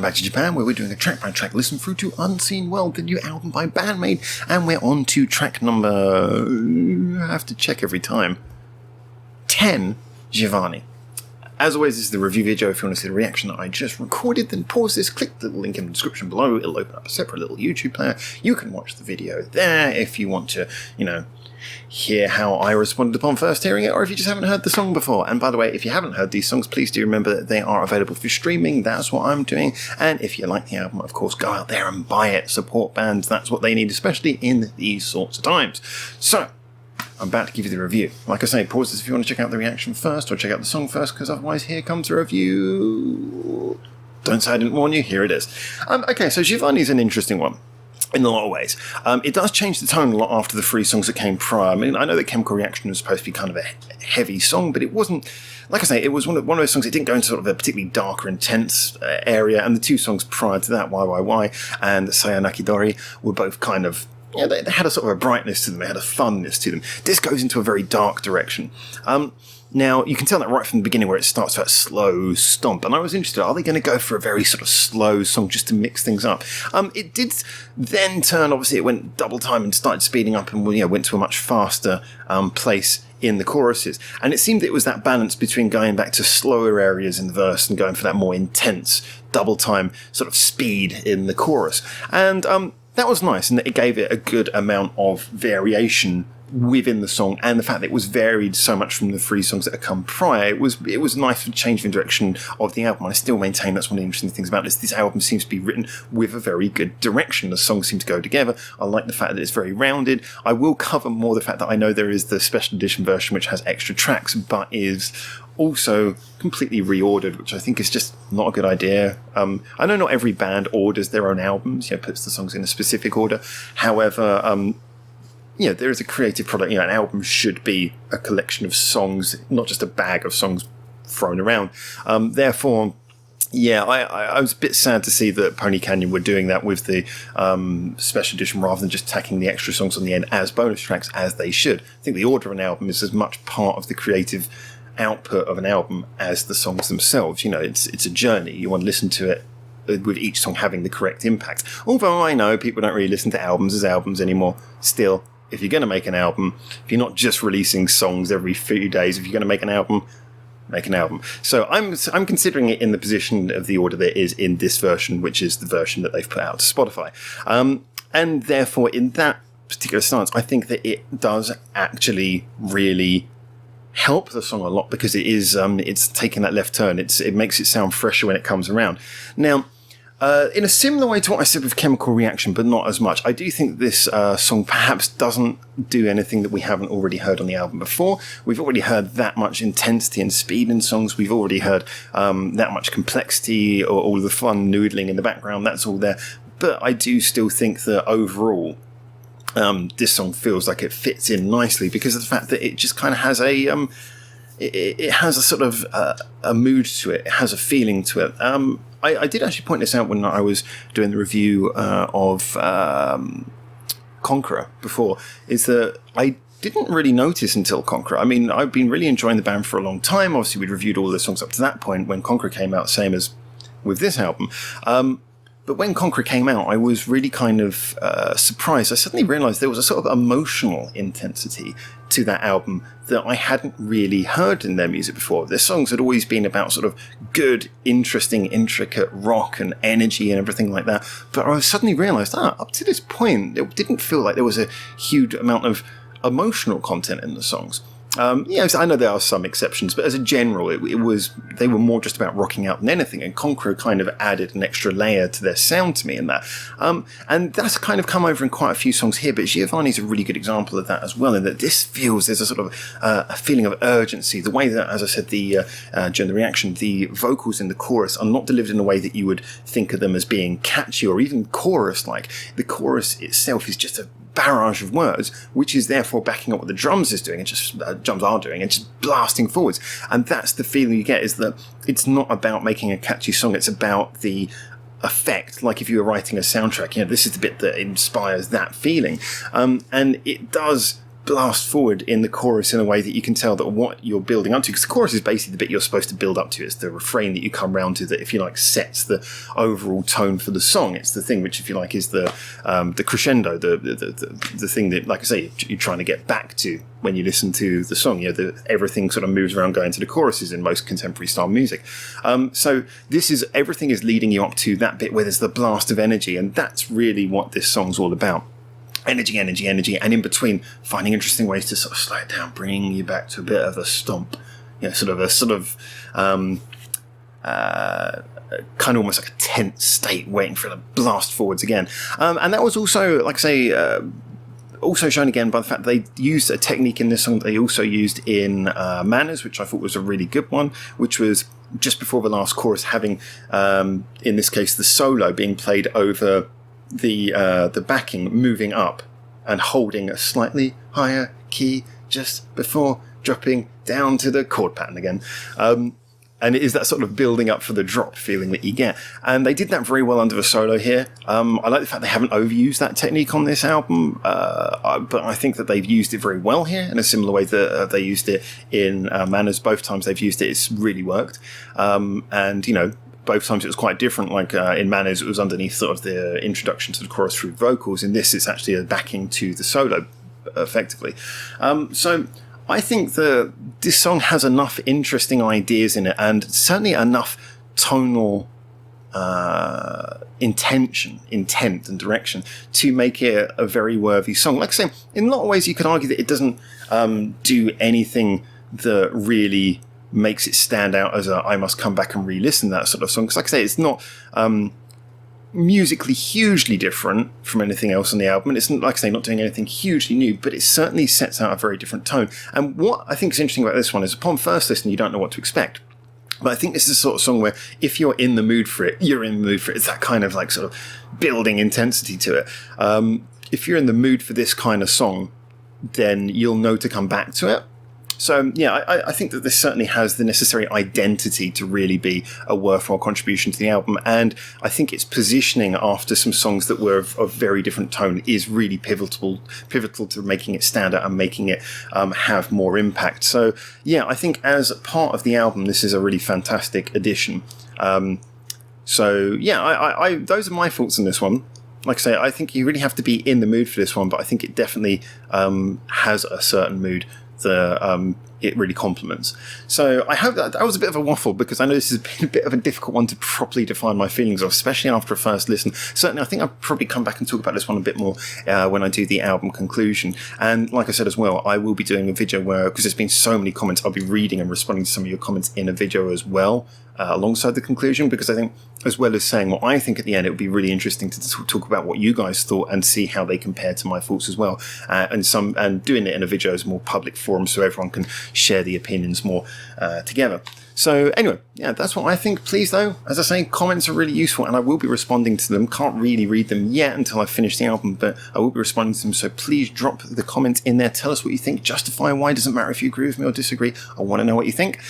welcome back to Japan, where we're doing a track-by-track listen through to Unseen World, the new album by Band-Maid, and we're on to track number... I have to check every time. 10, Giovanni. As always, this is the review video. If you want to see the reaction that I just recorded, then pause this, click the link in the description below, it'll open up a separate little YouTube player. You can watch the video there if you want to, hear how I responded upon first hearing it, or if you just haven't heard the song before. And by the way, if you haven't heard these songs, please do remember that they are available for streaming. That's what I'm doing. And if you like the album, of course, go out there and buy it. Support bands. That's what they need, especially in these sorts of times. So, I'm about to give you the review. Like I say, pause this if you want to check out the reaction first, or check out the song first, because otherwise here comes the review. Don't say I didn't warn you. Here it is. Okay, so Giovanni's an interesting one. In a lot of ways. It does change the tone a lot after the three songs that came prior. I mean, I know that Chemical Reaction was supposed to be kind of a heavy song, but it wasn't, like I say, it was one of those songs that didn't go into sort of a particularly darker, intense area, and the two songs prior to that, Why, and Sayanaki Dori, were both kind of, they had a sort of a brightness to them, they had a funness to them. This goes into a very dark direction. Now, you can tell that right from the beginning where it starts that slow stomp, and I was interested, are they going to go for a very sort of slow song just to mix things up? It did then turn, obviously it went double time and started speeding up and went to a much faster place in the choruses, and it seemed it was that balance between going back to slower areas in the verse and going for that more intense double time sort of speed in the chorus, and that was nice, and it gave it a good amount of variation within the song, and the fact that it was varied so much from the three songs that had come prior, it was nice to change the direction of the album. I still maintain that's one of the interesting things about this. This album seems to be written with a very good direction. The songs seem to go together. I like the fact that it's very rounded. I will cover more the fact that I know there is the special edition version which has extra tracks, but is also completely reordered, which I think is just not a good idea. I know not every band orders their own albums, puts the songs in a specific order. However, there is a creative product. An album should be a collection of songs, not just a bag of songs thrown around. Therefore, I was a bit sad to see that Pony Canyon were doing that with the special edition rather than just tacking the extra songs on the end as bonus tracks, as they should. I think the order of an album is as much part of the creative output of an album as the songs themselves. It's a journey. You want to listen to it with each song having the correct impact. Although I know people don't really listen to albums as albums anymore. Still, if you're going to make an album, if you're not just releasing songs every few days, if you're going to make an album, make an album. So I'm considering it in the position of the order that it is in this version, which is the version that they've put out to Spotify. And therefore, in that particular stance, I think that it does actually really help the song a lot, because it is it's taking that left turn. It makes it sound fresher when it comes around. Now, in a similar way to what I said with Chemical Reaction, but not as much, I do think this song perhaps doesn't do anything that we haven't already heard on the album before. We've already heard that much intensity and speed in songs. We've already heard that much complexity, or all the fun noodling in the background. That's all there. But I do still think that overall, this song feels like it fits in nicely because of the fact that it just kind of has it has a sort of a mood to it. It has a feeling to it. I did actually point this out when I was doing the review of Conqueror before, is that I didn't really notice until Conqueror. I mean, I've been really enjoying the band for a long time. Obviously, we'd reviewed all the songs up to that point when Conqueror came out, same as with this album. But when Conqueror came out, I was really kind of surprised. I suddenly realised there was a sort of emotional intensity to that album that I hadn't really heard in their music before. Their songs had always been about sort of good, interesting, intricate rock and energy and everything like that. But I suddenly realised, up to this point, it didn't feel like there was a huge amount of emotional content in the songs. I know there are some exceptions, but as a general, they were more just about rocking out than anything, and Conqueror kind of added an extra layer to their sound to me in that. And that's kind of come over in quite a few songs here, but Giovanni's a really good example of that as well, in that this feels, there's a sort of a feeling of urgency. The way that, as I said, during the reaction, the vocals in the chorus are not delivered in a way that you would think of them as being catchy or even chorus-like. The chorus itself is just a barrage of words, which is therefore backing up what the drums is doing, and just drums are doing, and just blasting forwards. And that's the feeling you get, is that it's not about making a catchy song, it's about the effect. Like if you were writing a soundtrack, this is the bit that inspires that feeling. And it does blast forward in the chorus in a way that you can tell that what you're building up to, because the chorus is basically the bit you're supposed to build up to. It's the refrain that you come round to that, if you like, sets the overall tone for the song. It's the thing which, if you like, is the crescendo, the thing that, like I say, you're trying to get back to when you listen to the song. You know, everything sort of moves around going to the choruses in most contemporary style music. So this is, everything is leading you up to that bit where there's the blast of energy, and that's really what this song's all about. Energy, energy, energy, and in between, finding interesting ways to sort of slow it down, bringing you back to a bit of a stomp, you know, kind of almost like a tense state, waiting for the blast forwards again. And that was also, like I say, also shown again by the fact that they used a technique in this song that they also used in Manners, which I thought was a really good one, which was just before the last chorus, having, in this case, the solo being played over the backing, moving up and holding a slightly higher key just before dropping down to the chord pattern again. And it is that sort of building up for the drop feeling that you get. And they did that very well under the solo here. I like the fact they haven't overused that technique on this album, but I think that they've used it very well here in a similar way that they used it in Manners. Both times they've used it, it's really worked. And, you know, both times it was quite different. Like in Manners, it was underneath sort of the introduction to the chorus through vocals. In this, it's actually a backing to the solo, effectively. So I think that this song has enough interesting ideas in it, and certainly enough tonal intent and direction to make it a very worthy song. Like I say, in a lot of ways you could argue that it doesn't do anything that really makes it stand out as a I must come back and re-listen to that sort of song. Because like I say, it's not musically hugely different from anything else on the album. It's, like I say, not doing anything hugely new, but it certainly sets out a very different tone. And what I think is interesting about this one is, upon first listen, you don't know what to expect. But I think this is the sort of song where if you're in the mood for it, you're in the mood for it. It's that kind of like sort of building intensity to it. If you're in the mood for this kind of song, then you'll know to come back to it. So, yeah, I think that this certainly has the necessary identity to really be a worthwhile contribution to the album. And I think its positioning after some songs that were of very different tone is really pivotal to making it stand out and making it have more impact. So, yeah, I think as part of the album, this is a really fantastic addition. So, yeah, those are my thoughts on this one. Like I say, I think you really have to be in the mood for this one, but I think it definitely has a certain mood that it really complements. So I hope that was a bit of a waffle, because I know this has been a bit of a difficult one to properly define my feelings of, especially after a first listen. Certainly, I think I'll probably come back and talk about this one a bit more when I do the album conclusion. And like I said as well, I will be doing a video where, because there's been so many comments, I'll be reading and responding to some of your comments in a video as well, alongside the conclusion, because I think, as well as saying what I think at the end, it would be really interesting to talk about what you guys thought and see how they compare to my thoughts as well. And doing it in a video is a more public forum, so everyone can share the opinions more together. So anyway, yeah, that's what I think. Please, though, as I say, comments are really useful, and I will be responding to them. Can't really read them yet until I finish the album, but I will be responding to them. So please drop the comments in there. Tell us what you think. Justify why. Doesn't matter if you agree with me or disagree. I want to know what you think.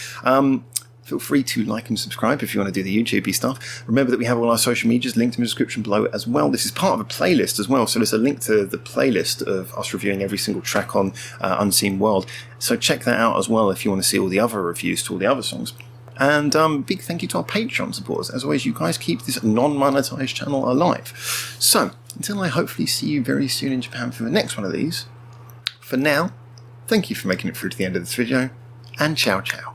Feel free to like and subscribe if you want to do the YouTube-y stuff. Remember that we have all our social medias linked in the description below as well. This is part of a playlist as well, so there's a link to the playlist of us reviewing every single track on Unseen World. So check that out as well if you want to see all the other reviews to all the other songs. And big thank you to our Patreon supporters. As always, you guys keep this non-monetized channel alive. So, until I hopefully see you very soon in Japan for the next one of these, for now, thank you for making it through to the end of this video, and ciao ciao.